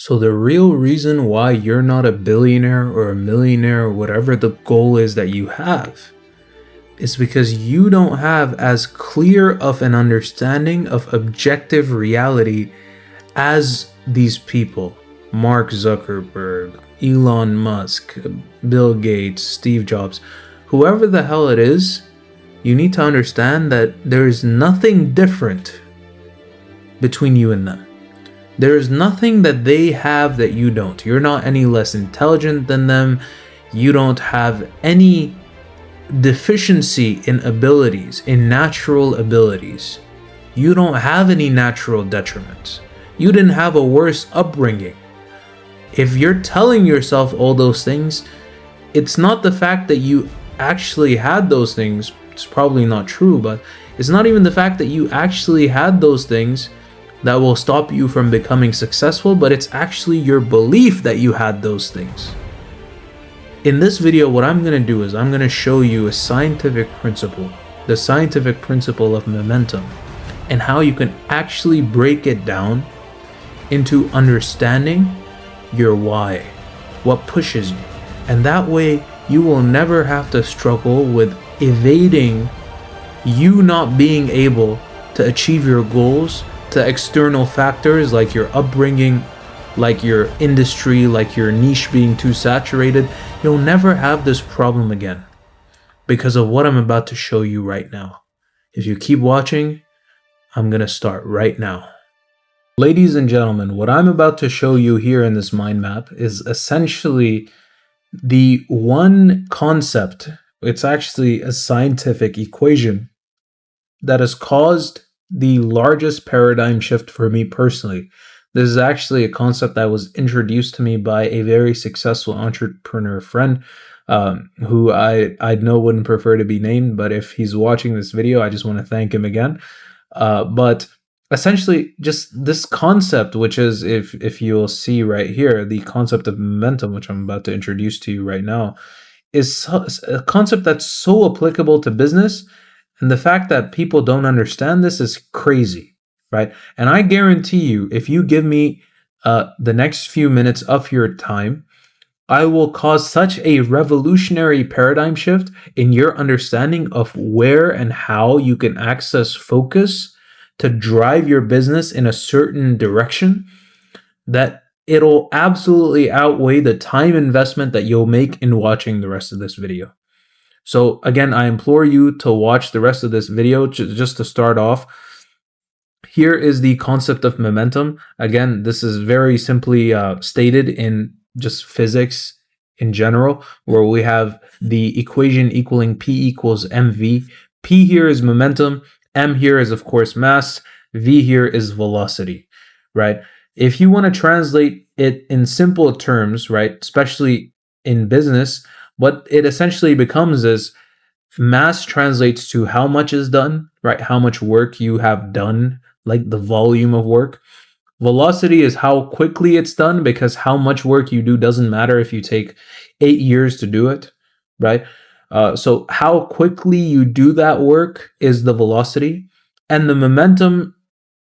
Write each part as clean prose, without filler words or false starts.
So the real reason why you're not a billionaire or a millionaire or whatever the goal is that you have is because you don't have as clear of an understanding of objective reality as these people. Mark Zuckerberg, Elon Musk, Bill Gates, Steve Jobs, whoever the hell it is, you need to understand that there is nothing different between you and them. There is nothing that they have that you don't. You're not any less intelligent than them. You don't have any deficiency in abilities, in natural abilities. You don't have any natural detriments. You didn't have a worse upbringing. If you're telling yourself all those things, it's not the fact that you actually had those things. It's probably not true, but it's not even the fact that you actually had those things that will stop you from becoming successful, but it's actually your belief that you had those things. In this video, what I'm going to do is I'm going to show you a scientific principle, the scientific principle of momentum, and how you can actually break it down into understanding your why, what pushes you. And that way, you will never have to struggle with evading you not being able to achieve your goals to external factors like your upbringing, like your industry, like your niche being too saturated. You'll never have this problem again because of what I'm about to show you right now. If you keep watching, I'm gonna start right now. Ladies and gentlemen, what I'm about to show you here in this mind map is essentially the one concept. It's actually a scientific equation that has caused the largest paradigm shift for me personally. This is actually a concept that was introduced to me by a very successful entrepreneur friend who I know wouldn't prefer to be named, but if he's watching this video, I just want to thank him again. But essentially, just this concept, which is, if you'll see right here, the concept of momentum, which I'm about to introduce to you right now, is a concept that's so applicable to business. And the fact that people don't understand this is crazy, right? And I guarantee you, if you give me the next few minutes of your time, I will cause such a revolutionary paradigm shift in your understanding of where and how you can access focus to drive your business in a certain direction that it'll absolutely outweigh the time investment that you'll make in watching the rest of this video. So again, I implore you to watch the rest of this video. Just to start off, here is the concept of momentum. Again, this is very simply stated in just physics in general, where we have the equation equaling P equals mv. P here is momentum, m here is of course mass, v here is velocity, right? If you want to translate it in simple terms, right, especially in business, what it essentially becomes is mass translates to how much is done, right? How much work you have done, like the volume of work. Velocity is how quickly it's done, because how much work you do doesn't matter if you take 8 years to do it, right? So how quickly you do that work is the velocity, and the momentum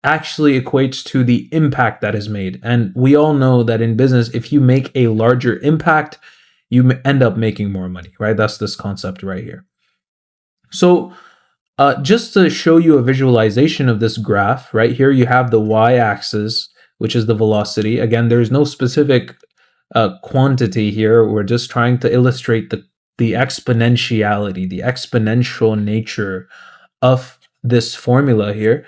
actually equates to the impact that is made. And we all know that in business, if you make a larger impact, you end up making more money, right? That's this concept right here. So just to show you a visualization of this graph, right here you have the y-axis, which is the velocity. Again, there's no specific quantity here. We're just trying to illustrate the exponentiality, the exponential nature of this formula here.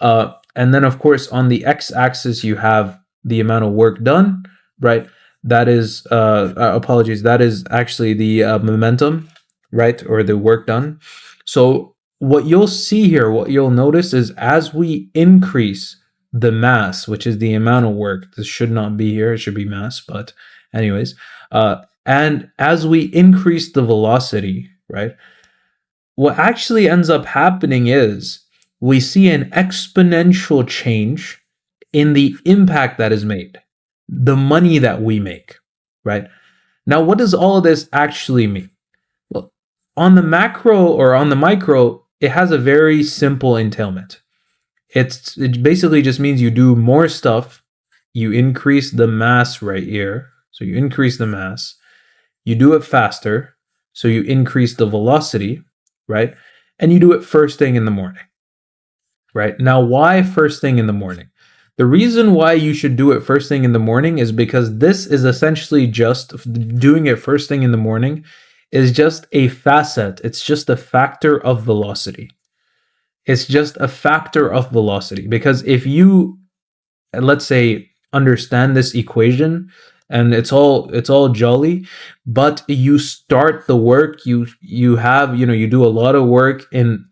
And then, of course, on the x-axis, you have the amount of work done, right? That is, apologies, that is actually the momentum, right? Or the work done. So what you'll see here, what you'll notice is as we increase the mass, which is the amount of work, this should not be here, it should be mass, but anyways, and as we increase the velocity, right? What actually ends up happening is we see an exponential change in the impact that is made, the money that we make, right? Now, what does all of this actually mean? Well, on the macro or on the micro, it has a very simple entailment. It basically just means you do more stuff, you increase the mass right here. So you increase the mass, you do it faster. So you increase the velocity, right? And you do it first thing in the morning, right? Now, why first thing in the morning? The reason why you should do it first thing in the morning is because this is essentially just doing it first thing in the morning is just a facet. It's just a factor of velocity. It's just a factor of velocity because if you, let's say, understand this equation and it's all jolly, but you start the work, you have, you do a lot of work in,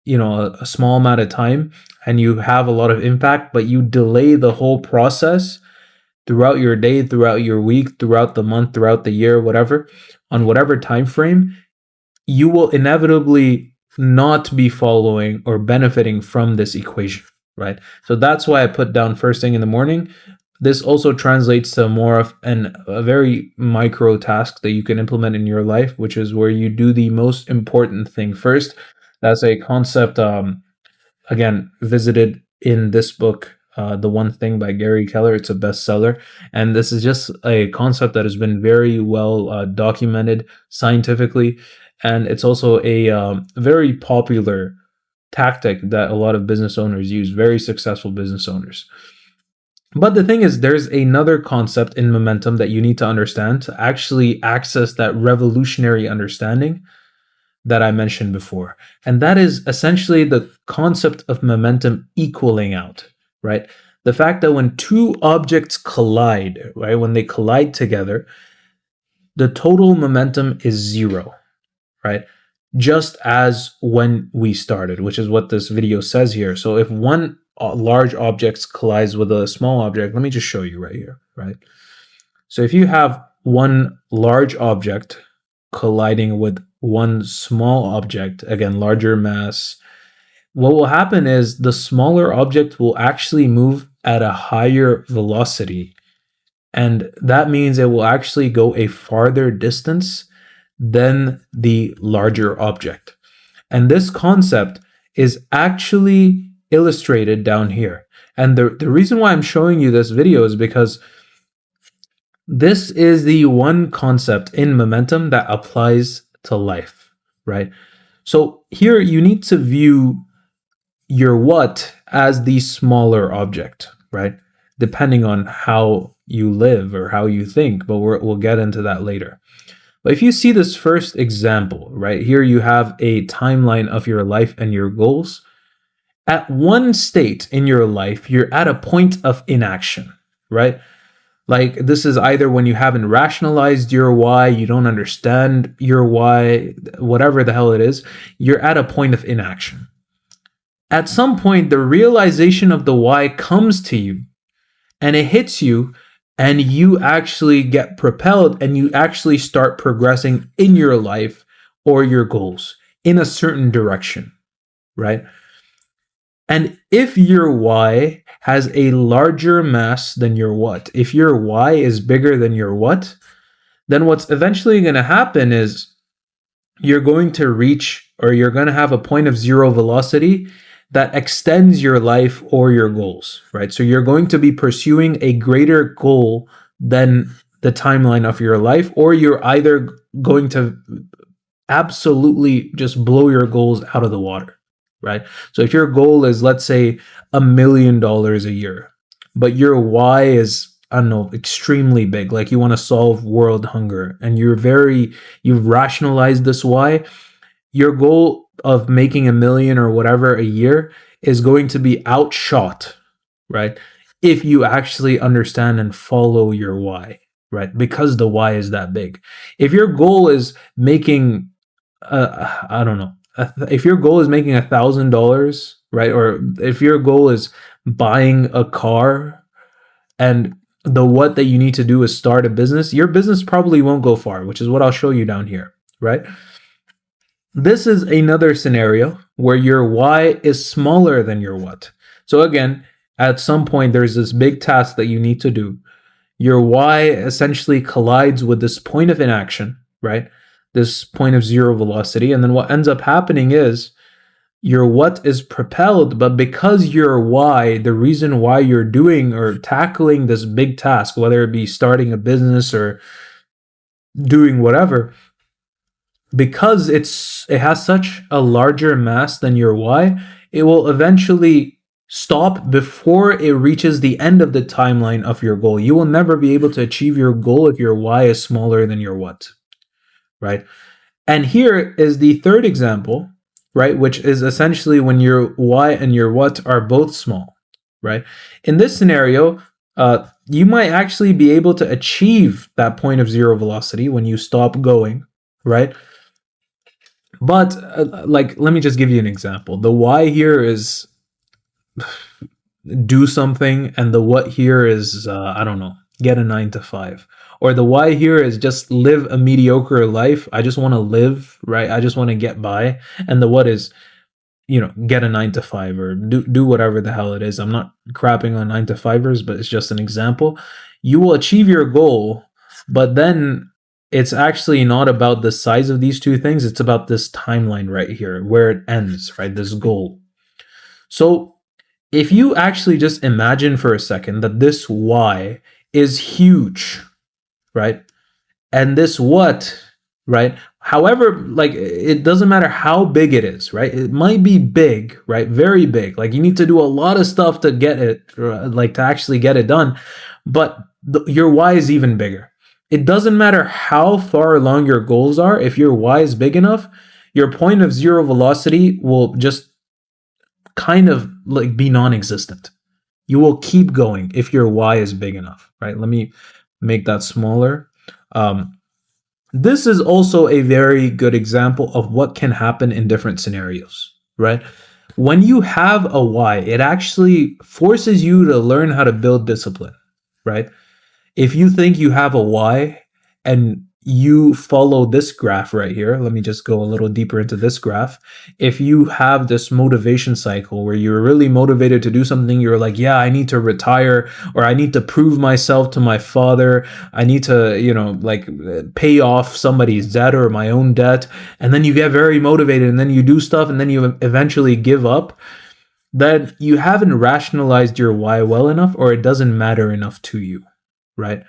a small amount of time, and you have a lot of impact, but you delay the whole process throughout your day, throughout your week, throughout the month, throughout the year, whatever, on whatever time frame, you will inevitably not be following or benefiting from this equation, right? So that's why I put down first thing in the morning. This also translates to more of a very micro task that you can implement in your life, which is where you do the most important thing first. That's a concept, again, visited in this book, The One Thing by Gary Keller. It's a bestseller. And this is just a concept that has been very well documented scientifically. And it's also a very popular tactic that a lot of business owners use, very successful business owners. But the thing is, there's another concept in momentum that you need to understand to actually access that revolutionary understanding that I mentioned before. And that is essentially the concept of momentum equaling out, right? The fact that when two objects collide, right, when they collide together, the total momentum is zero, right? Just as when we started, which is what this video says here. So if one large object collides with a small object, let me just show you right here, right? So if you have one large object colliding with one small object, again, larger mass, what will happen is the smaller object will actually move at a higher velocity. And that means it will actually go a farther distance than the larger object. And this concept is actually illustrated down here. And the reason why I'm showing you this video is because this is the one concept in momentum that applies to life, right? So here you need to view your what as the smaller object, right? Depending on how you live or how you think, but we'll get into that later. But if you see this first example, right, here you have a timeline of your life and your goals. At one state in your life, you're at a point of inaction, right? Like this is either when you haven't rationalized your why, you don't understand your why, whatever the hell it is, you're at a point of inaction. At some point, the realization of the why comes to you and it hits you, and you actually get propelled and you actually start progressing in your life or your goals in a certain direction, right? And if your why has a larger mass than your what, if your why is bigger than your what, then what's eventually going to happen is you're going to reach, or you're going to have a point of zero velocity that extends your life or your goals, right? So you're going to be pursuing a greater goal than the timeline of your life, or you're either going to absolutely just blow your goals out of the water, right? So if your goal is, let's say, $1 million a year, but your why is, I don't know, extremely big, like you want to solve world hunger, and you've rationalized this why, your goal of making $1 million or whatever a year is going to be outshot, right? If you actually understand and follow your why, right? Because the why is that big. If your goal is making, I don't know, if your goal is making $1,000, right? Or if your goal is buying a car, and the what that you need to do is start a business, your business probably won't go far, which is what I'll show you down here, right? This is another scenario where your why is smaller than your what. So again, at some point, there's this big task that you need to do. Your why essentially collides with this point of inaction, right? This point of zero velocity. And then what ends up happening is Your what is propelled, but because your why, the reason why you're doing or tackling this big task, whether it be starting a business or doing whatever, because it has such a larger mass than your why, it will eventually stop before it reaches the end of the timeline of your goal. You will never be able to achieve your goal if your why is smaller than your what, right? And here is the third example, right? Which is essentially when your why and your what are both small, right? In this scenario, you might actually be able to achieve that point of zero velocity when you stop going, right? But like, let me just give you an example. The why here is do something, and the what here is I don't know, get a 9 to 5. Or the why here is just live a mediocre life. I just want to live, right? I just want to get by. And the what is, get a 9 to 5 or do whatever the hell it is. I'm not crapping on 9 to 5ers, but it's just an example. You will achieve your goal, but then it's actually not about the size of these two things. It's about this timeline right here where it ends, right? This goal. So if you actually just imagine for a second that this why is huge, right? And this what, right? However, like, it doesn't matter how big it is, right? It might be big, right? Very big. Like, you need to do a lot of stuff to get it, like, to actually get it done. But your why is even bigger. It doesn't matter how far along your goals are. If your why is big enough, your point of zero velocity will just kind of like be non-existent. You will keep going if your why is big enough, right? Let me make that smaller. This is also a very good example of what can happen in different scenarios, right? When you have a why, it actually forces you to learn how to build discipline, right? If you think you have a why and you follow this graph right here, let me just go a little deeper into this graph. If you have this motivation cycle where you're really motivated to do something, you're like, yeah, I need to retire, or I need to prove myself to my father. I need to, like, pay off somebody's debt or my own debt. And then you get very motivated and then you do stuff and then you eventually give up. Then you haven't rationalized your why well enough, or it doesn't matter enough to you, right?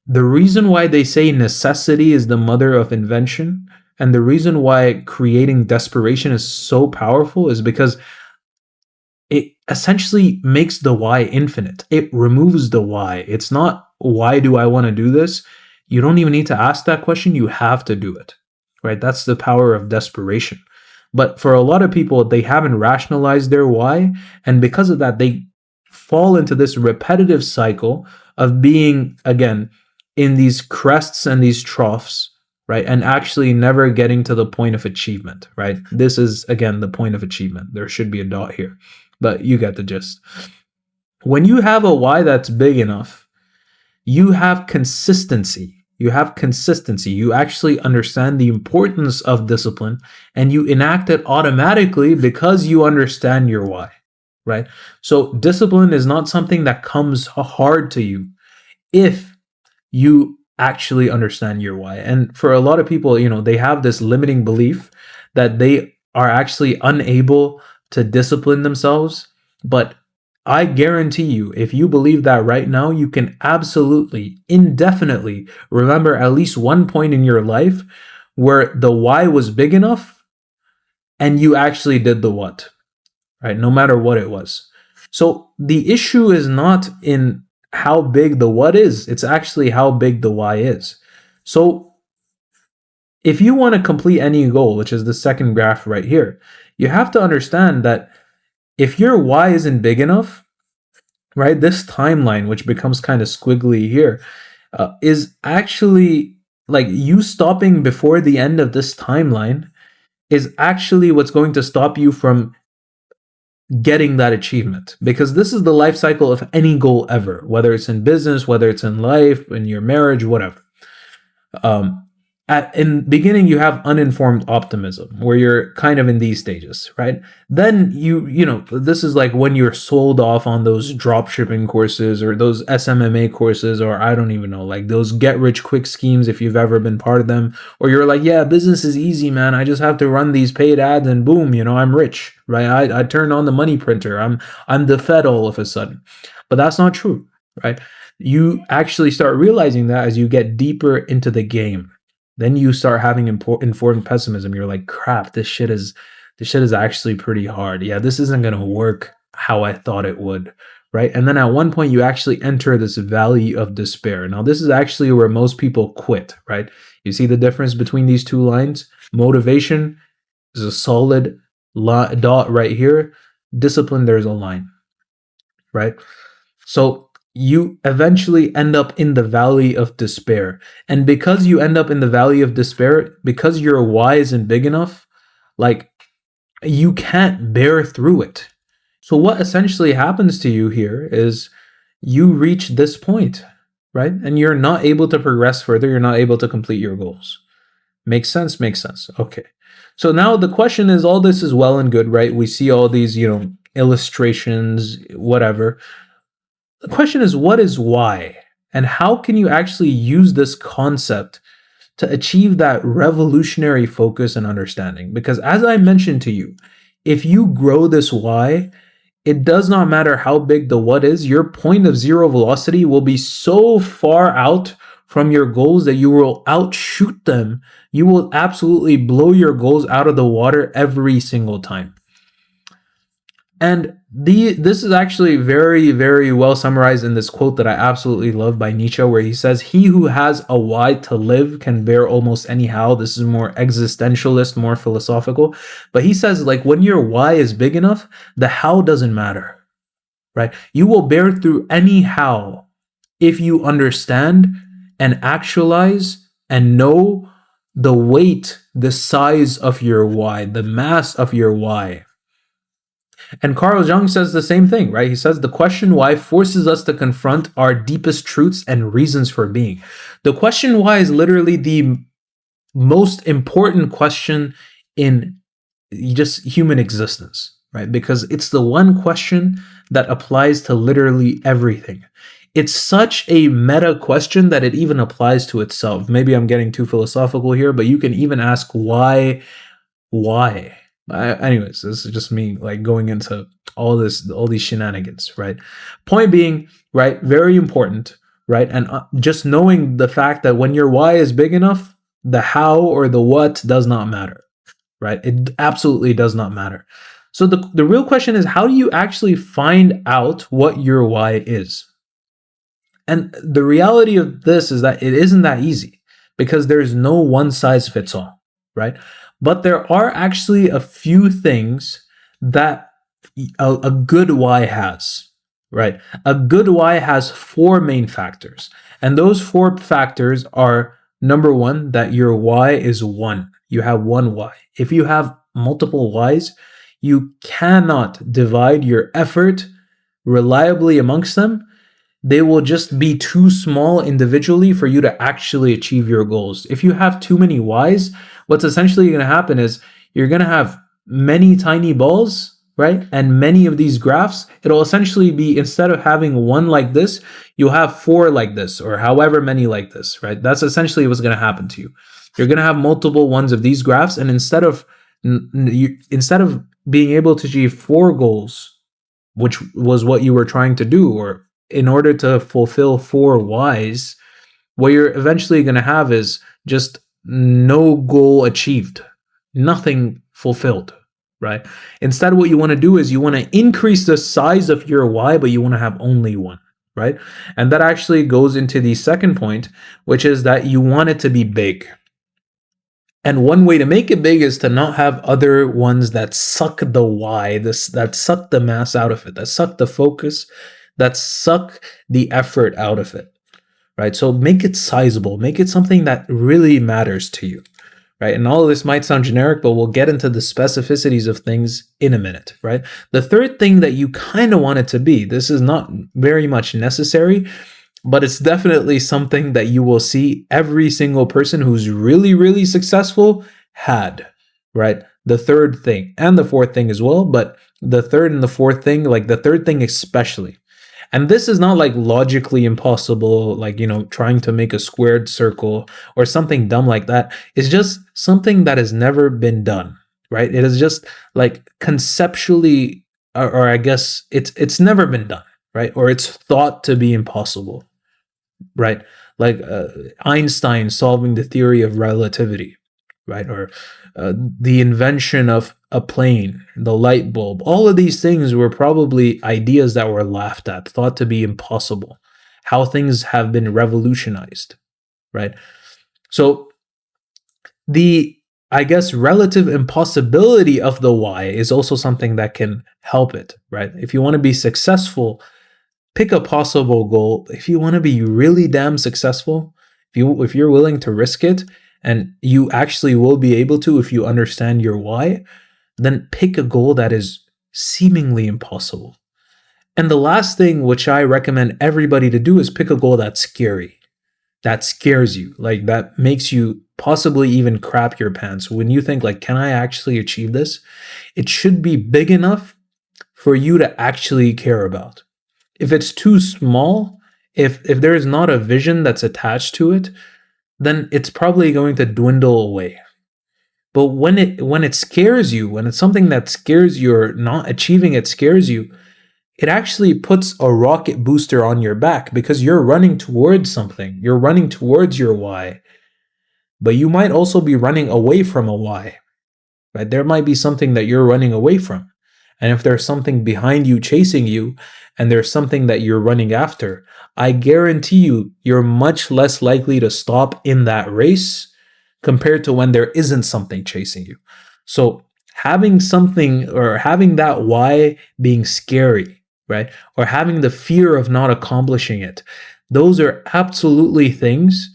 The reason why they say necessity is the mother of invention, and the reason why creating desperation is so powerful, is because it essentially makes the why infinite. It removes the why. It's not, why do I want to do this? You don't even need to ask that question. You have to do it, right? That's the power of desperation. But for a lot of people, they haven't rationalized their why, and because of that, they fall into this repetitive cycle of being, again, in these crests and these troughs, right? And actually never getting to the point of achievement, right? This is, again, the point of achievement. There should be a dot here, but you get the gist. When you have a why that's big enough, you have consistency. You have consistency. You actually understand the importance of discipline, and you enact it automatically because you understand your why, right? So discipline is not something that comes hard to you if you actually understand your why. And for a lot of people, they have this limiting belief that they are actually unable to discipline themselves. But I guarantee you, if you believe that right now, you can absolutely, indefinitely remember at least one point in your life where the why was big enough and you actually did the what, right? No matter what it was. So the issue is not in how big the what is, it's actually how big the why is. So if you want to complete any goal, which is the second graph right here, you have to understand that if your why isn't big enough, right, this timeline, which becomes kind of squiggly here, is actually like you stopping before the end of this timeline is actually what's going to stop you from getting that achievement, because this is the life cycle of any goal ever, whether it's in business, whether it's in life, in your marriage, whatever. in beginning you have uninformed optimism where you're kind of in these stages, right? Then this is like when you're sold off on those drop shipping courses or those SMMA courses, or I don't even know, like those get rich quick schemes if you've ever been part of them, or you're like, yeah, business is easy, man, I just have to run these paid ads and boom, I'm rich, right? I turned on the money printer, I'm the Fed all of a sudden. But that's not true, right? You actually start realizing that as you get deeper into the game. Then you start having informed pessimism. You're like, crap, this shit is actually pretty hard. Yeah, this isn't going to work how I thought it would, right? And then at one point you actually enter this valley of despair. Now, this is actually where most people quit, right? You see the difference between these two lines? Motivation is a solid dot right here. Discipline, there's a line, right? So you eventually end up in the valley of despair. And because you end up in the valley of despair, because your why isn't big enough, like, you can't bear through it. So what essentially happens to you here is you reach this point, right? And you're not able to progress further. You're not able to complete your goals. Makes sense? Makes sense. Okay. So now the question is, all this is well and good, right? We see all these, illustrations, whatever. The question is, what is why? And how can you actually use this concept to achieve that revolutionary focus and understanding? Because as I mentioned to you, if you grow this why, it does not matter how big the what is, your point of zero velocity will be so far out from your goals that you will outshoot them. You will absolutely blow your goals out of the water every single time. And this is actually very, very well summarized in this quote that I absolutely love by Nietzsche, where he says, "He who has a why to live can bear almost anyhow." This is more existentialist, more philosophical. But he says, like, when your why is big enough, the how doesn't matter, right? You will bear through anyhow if you understand and actualize and know the weight, the size of your why, the mass of your why. And Carl Jung says the same thing, right? He says the question why forces us to confront our deepest truths and reasons for being. The question why is literally the most important question in just human existence, right? Because it's the one question that applies to literally everything. It's such a meta question that it even applies to itself. Maybe I'm getting too philosophical here, but you can even ask why. Anyways, this is just me like going into all these shenanigans, right? Point being, right, very important, right? And just knowing the fact that when your why is big enough, the how or the what does not matter, right? It absolutely does not matter. So the real question is, how do you actually find out what your why is? And the reality of this is that it isn't that easy because there's no one size fits all, right? But there are actually a few things that a good why has, right? A good why has four main factors. And those four factors are, number one, that your why is one. You have one why. If you have multiple whys, you cannot divide your effort reliably amongst them. They will just be too small individually for you to actually achieve your goals. If you have too many whys, what's essentially going to happen is you're going to have many tiny balls, right? And many of these graphs, it'll essentially be, instead of having one like this, you'll have four like this, or however many like this, right? That's essentially what's going to happen to you. You're going to have multiple ones of these graphs, and instead of being able to achieve four goals, which was what you were trying to do, or in order to fulfill four whys, what you're eventually going to have is just no goal achieved, nothing fulfilled, right? Instead, what you want to do is you want to increase the size of your why, but you want to have only one, right? And that actually goes into the second point, which is that you want it to be big. And one way to make it big is to not have other ones that suck the why, that suck the mass out of it, that suck the focus, that suck the effort out of it, right? So make it sizable, make it something that really matters to you, right? And all of this might sound generic, but we'll get into the specificities of things in a minute, right? The third thing that you kind of want it to be, this is not very much necessary, but it's definitely something that you will see every single person who's really, really successful had, right? The third thing and the fourth thing as well, but the third and the fourth thing, like the third thing especially. And this is not like logically impossible, like, trying to make a squared circle or something dumb like that. It's just something that has never been done, right? It is just like conceptually, or I guess it's never been done, right? Or it's thought to be impossible, right? Like Einstein solving the theory of relativity, right? Or the invention of a plane, the light bulb. All of these things were probably ideas that were laughed at, thought to be impossible. How things have been revolutionized, right? So the, I guess, relative impossibility of the why is also something that can help it, right? If you want to be successful, pick a possible goal. If you want to be really damn successful, if you're willing to risk it, and you actually will be able to if you understand your why, then pick a goal that is seemingly impossible. And the last thing which I recommend everybody to do is pick a goal that's scary, that scares you, like that makes you possibly even crap your pants. When you think like, can I actually achieve this? It should be big enough for you to actually care about. If it's too small, if there is not a vision that's attached to it, then it's probably going to dwindle away. But when it scares you, when it's something that scares you or not achieving it scares you, it actually puts a rocket booster on your back because you're running towards something. You're running towards your why. But you might also be running away from a why. Right? There might be something that you're running away from. And if there's something behind you chasing you, and there's something that you're running after, I guarantee you're much less likely to stop in that race compared to when there isn't something chasing you. So having something or having that why being scary, right? Or having the fear of not accomplishing it, those are absolutely things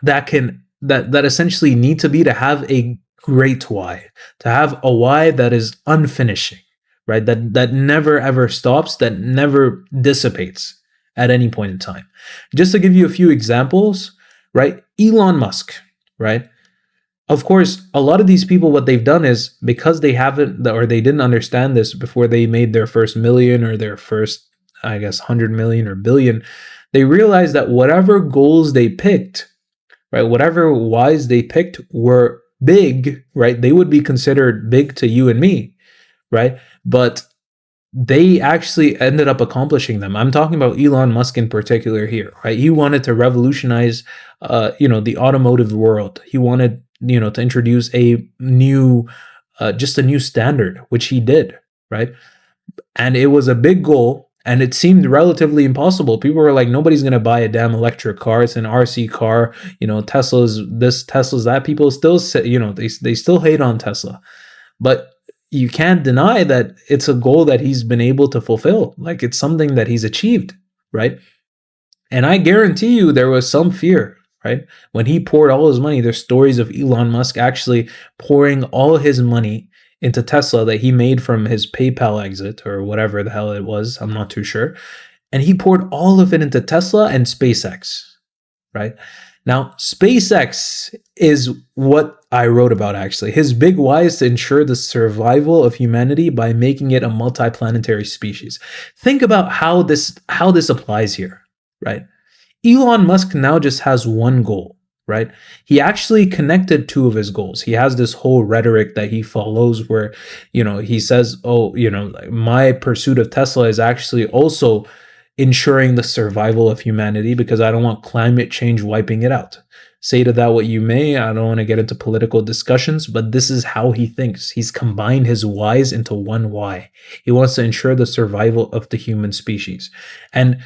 that essentially need to be to have a great why, to have a why that is unfinishing, right? That never ever stops, that never dissipates at any point in time. Just to give you a few examples, right? Elon Musk, right? Of course, a lot of these people, what they've done is because they haven't or they didn't understand this before they made their first million or their first, I guess, 100 million or billion, they realized that whatever goals they picked, right, whatever whys they picked were big, right? They would be considered big to you and me, right? But they actually ended up accomplishing them. I'm talking about Elon Musk in particular here, right? He wanted to revolutionize, the automotive world. He wanted, to introduce a new, just a new standard, which he did, right? And it was a big goal, and it seemed relatively impossible. People were like, nobody's going to buy a damn electric car. It's an RC car, Tesla's this, Tesla's that. People still say, they still hate on Tesla. But you can't deny that it's a goal that he's been able to fulfill. Like it's something that he's achieved, right? And I guarantee you there was some fear, right? When he poured all his money, there's stories of Elon Musk actually pouring all his money into Tesla that he made from his PayPal exit or whatever the hell it was. I'm not too sure. And he poured all of it into Tesla and SpaceX, right? Now, SpaceX is what I wrote about actually. His big why is to ensure the survival of humanity by making it a multiplanetary species. Think about how this applies here, right? Elon Musk now just has one goal, right? He actually connected two of his goals. He has this whole rhetoric that he follows where, he says, oh, my pursuit of Tesla is actually also ensuring the survival of humanity because I don't want climate change wiping it out. Say to that what you may. I don't want to get into political discussions, but this is how he thinks. He's combined his whys into one why. He wants to ensure the survival of the human species. And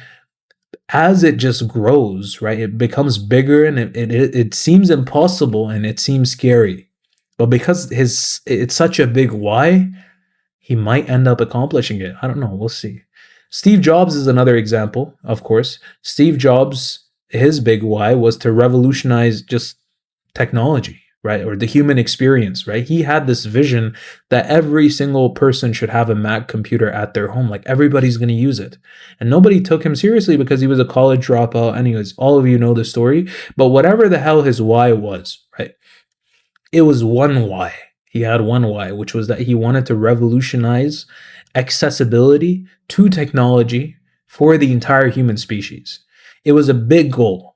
as it just grows, right, it becomes bigger and it seems impossible and it seems scary. But because it's such a big why, he might end up accomplishing it. I don't know. We'll see. Steve Jobs is another example, of course. Steve Jobs, his big why was to revolutionize just technology, right? Or the human experience, right? He had this vision that every single person should have a Mac computer at their home. Like everybody's going to use it. And nobody took him seriously because he was a college dropout. Anyways, all of you know the story. But whatever the hell his why was, right? It was one why. He had one why, which was that he wanted to revolutionize accessibility to technology for the entire human species. It was a big goal.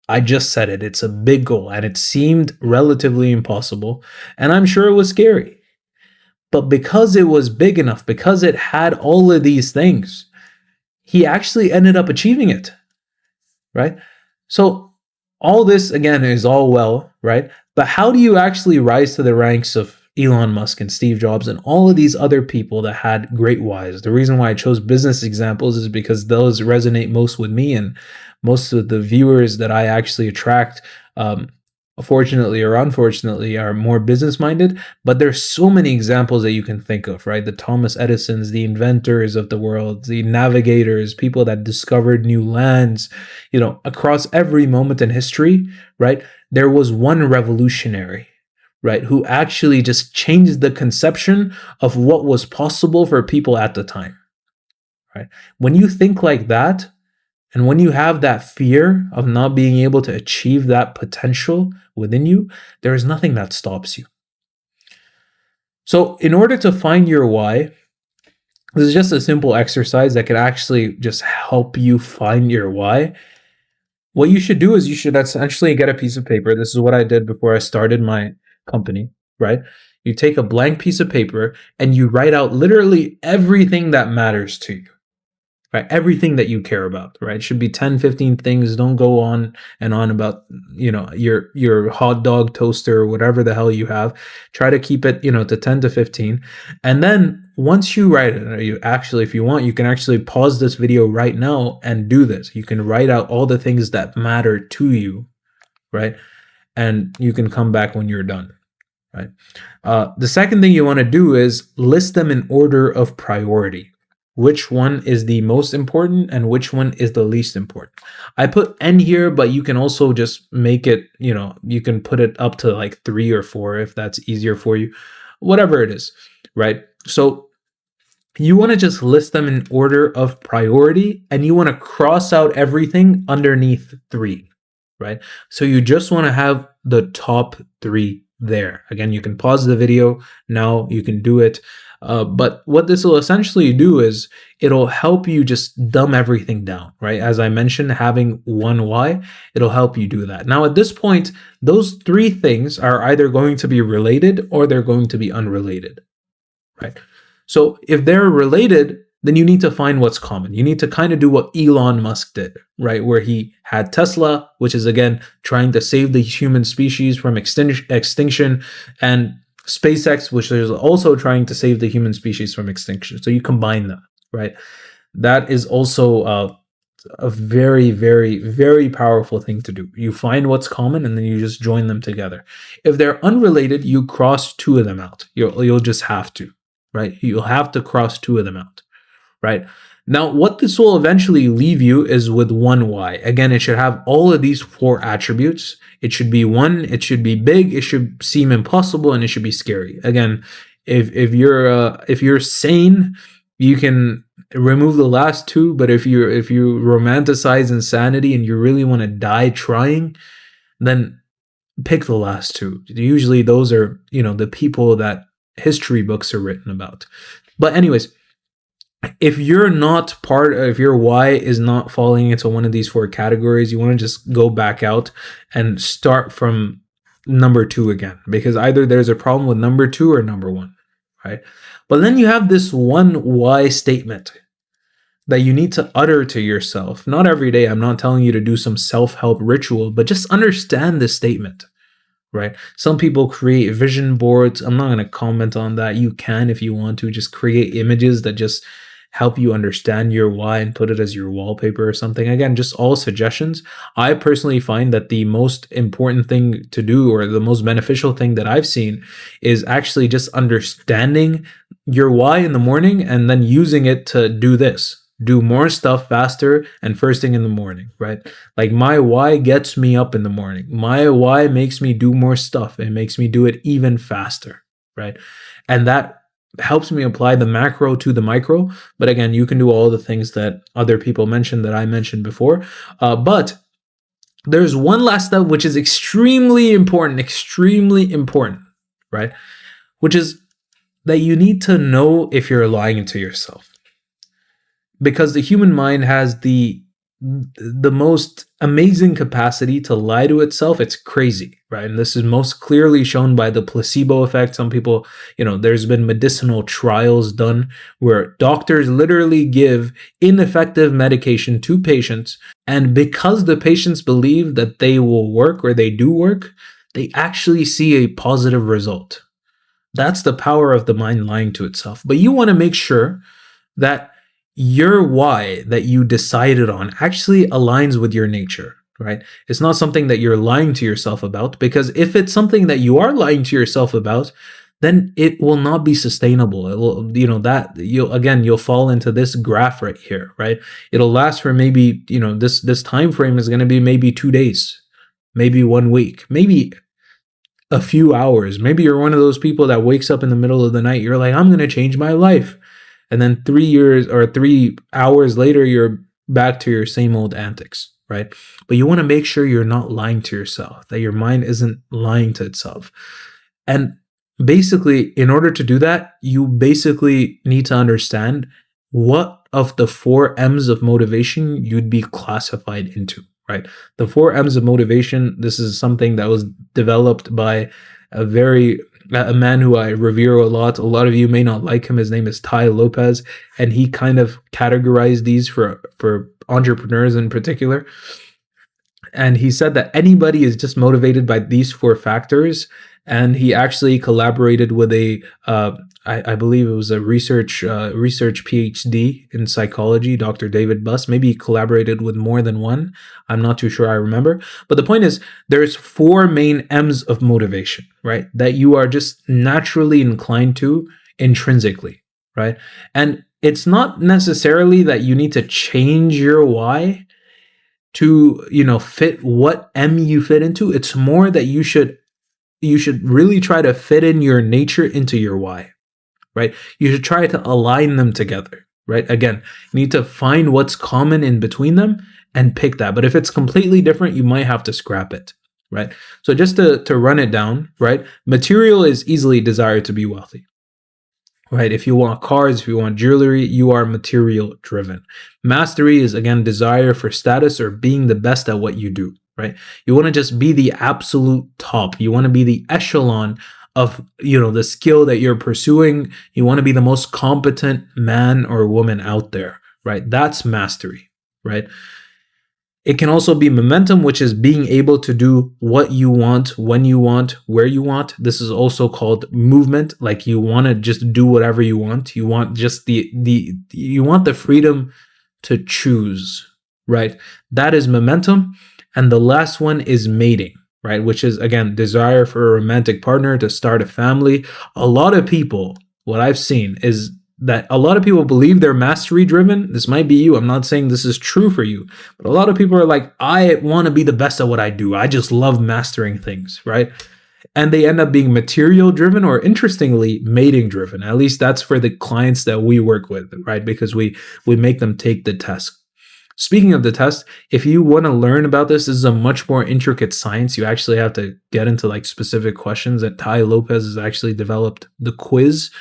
I just said it. It's a big goal, and it seemed relatively impossible, and I'm sure it was scary. But because it was big enough, because it had all of these things, he actually ended up achieving it, right? So all this, again, is all well, right? But how do you actually rise to the ranks of Elon Musk and Steve Jobs and all of these other people that had great whys? The reason why I chose business examples is because those resonate most with me, and most of the viewers that I actually attract, fortunately or unfortunately, are more business minded. But there's so many examples that you can think of, right? The Thomas Edisons, the inventors of the world, the navigators, people that discovered new lands, across every moment in history, right? There was one revolutionary, right, who actually just changed the conception of what was possible for people at the time, right? When you think like that, and when you have that fear of not being able to achieve that potential within you, there is nothing that stops you. So in order to find your why, this is just a simple exercise that can actually just help you find your why. What you should do is you should essentially get a piece of paper. This is what I did before I started my company, right? You take a blank piece of paper and you write out literally everything that matters to you. Right? Everything that you care about, right? It should be 10, 15 things. Don't go on and on about, your hot dog toaster or whatever the hell you have. Try to keep it, to 10 to 15. And then once you write it, if you want, you can actually pause this video right now and do this. You can write out all the things that matter to you, right? And you can come back when you're done, right? The second thing you want to do is list them in order of priority. Which one is the most important and which one is the least important. I put N here, but you can also just make it, you can put it up to like 3 or 4 if that's easier for you, whatever it is, right? So you want to just list them in order of priority, and you want to cross out everything underneath 3, right? So you just want to have the top 3 there. Again, you can pause the video now, you can do it. But what this will essentially do is it'll help you just dumb everything down, right? As I mentioned, having one why, it'll help you do that. Now, at this point, those 3 things are either going to be related or they're going to be unrelated, right? So if they're related, then you need to find what's common. You need to kind of do what Elon Musk did, right? Where he had Tesla, which is, again, trying to save the human species from extinction, and SpaceX, which is also trying to save the human species from extinction. So you combine them, right? That is also a very, very, very powerful thing to do. You find what's common and then you just join them together. If they're unrelated, you cross 2 of them out. You'll just have to, right? You'll have to cross 2 of them out, right? Now, what this will eventually leave you is with one why. Again, it should have all of these 4 attributes. It should be one, it should be big, it should seem impossible, and it should be scary. Again, if you're sane, you can remove the last 2, but if you romanticize insanity and you really want to die trying, then pick the last 2. Usually those are, the people that history books are written about. But anyways, if your why is not falling into one of these 4 categories, you want to just go back out and start from number 2 again, because either there's a problem with number 2 or number 1, right? But then you have this one why statement that you need to utter to yourself. Not every day. I'm not telling you to do some self-help ritual, but just understand this statement, right? Some people create vision boards. I'm not going to comment on that. You can, if you want to, just create images that just help you understand your why and put it as your wallpaper or something. Again, just all suggestions. I personally find that the most important thing to do, or the most beneficial thing that I've seen, is actually just understanding your why in the morning and then using it to do this. do more stuff faster and first thing in the morning, right? Like my why gets me up in the morning. My why makes me do more stuff. It makes me do it even faster, right? And that helps me apply the macro to the micro. But again, you can do all the things that other people mentioned that I mentioned before. But there's one last step which is extremely important, right? Which is that you need to know if you're lying to yourself. Because the human mind has the most amazing capacity to lie to itself. It's crazy, right? And this is most clearly shown by the placebo effect. Some people, there's been medicinal trials done where doctors literally give ineffective medication to patients, and because the patients believe that they will work or they do work, they actually see a positive result. That's the power of the mind lying to itself. But you want to make sure that your why that you decided on actually aligns with your nature, right? It's not something that you're lying to yourself about, because if it's something that you are lying to yourself about, then it will not be sustainable. It will, you'll fall into this graph right here, right? It'll last for maybe, this time frame is going to be maybe 2 days, maybe 1 week, maybe a few hours. Maybe you're one of those people that wakes up in the middle of the night. You're like, I'm going to change my life. And then 3 years or 3 hours later, you're back to your same old antics, right? But you want to make sure you're not lying to yourself, that your mind isn't lying to itself. And basically, in order to do that, you basically need to understand what of the 4 M's of motivation you'd be classified into, right? The 4 M's of motivation, this is something that was developed by a man who I revere a lot. A lot of you may not like him. His name is Tai Lopez, and he kind of categorized these for entrepreneurs in particular. And he said that anybody is just motivated by these 4 factors. And he actually collaborated with I believe it was a research PhD in psychology, Dr. David Buss. Maybe he collaborated with more than one. I'm not too sure. I remember. But the point is, there's 4 main M's of motivation, right? That you are just naturally inclined to intrinsically, right? And it's not necessarily that you need to change your why to, fit what M you fit into. It's more that you should really try to fit in your nature into your why, right? You should try to align them together, right? Again, you need to find what's common in between them and pick that. But if it's completely different, you might have to scrap it, right? So just to run it down, right? Material is easily desired to be wealthy, right? If you want cars, if you want jewelry, you are material driven. Mastery is, again, desire for status or being the best at what you do, right? You want to just be the absolute top. You want to be the echelon of, the skill that you're pursuing. You want to be the most competent man or woman out there, right? That's mastery, right? It can also be momentum, which is being able to do what you want, when you want, where you want. This is also called movement. Like you want to just do whatever you want. You want just you want the freedom to choose, right? That is momentum. And the last one is mating, right? Which is, again, desire for a romantic partner, to start a family. A lot of people, what I've seen is that a lot of people believe they're mastery driven. This might be you. I'm not saying this is true for you, but a lot of people are like, I want to be the best at what I do. I just love mastering things, right? And they end up being material driven, or interestingly, mating driven. At least that's for the clients that we work with, right? Because we make them take the test. Speaking of the test, if you want to learn about this is a much more intricate science. You actually have to get into like specific questions, that Tai Lopez has actually developed the quiz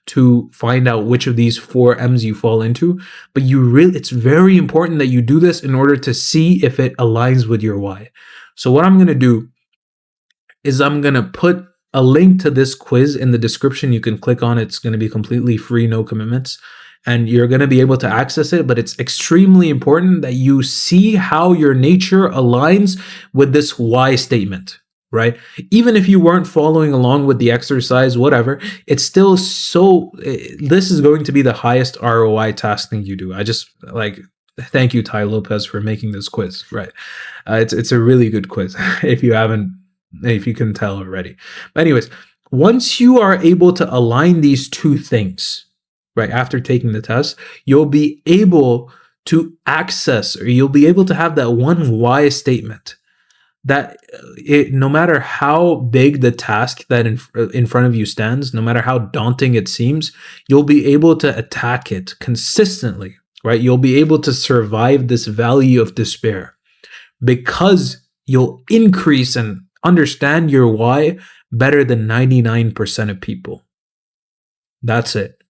to find out which of these 4 M's you fall into. But it's very important that you do this in order to see if it aligns with your why. So what I'm going to do is I'm going to put a link to this quiz in the description. You can click on it. It's going to be completely free, no commitments, and you're going to be able to access it. But it's extremely important that you see how your nature aligns with this why statement, right? Even if you weren't following along with the exercise, whatever, it's still this is going to be the highest ROI task thing you do. I just thank you, Tai Lopez, for making this quiz, right? It's a really good quiz if you can tell already. But anyways, once you are able to align these 2 things, right after taking the test, you'll be able to access, or you'll be able to have that one why statement that no matter how big the task that in front of you stands, no matter how daunting it seems, you'll be able to attack it consistently, right? You'll be able to survive this valley of despair because you'll increase and understand your why better than 99% of people. That's it.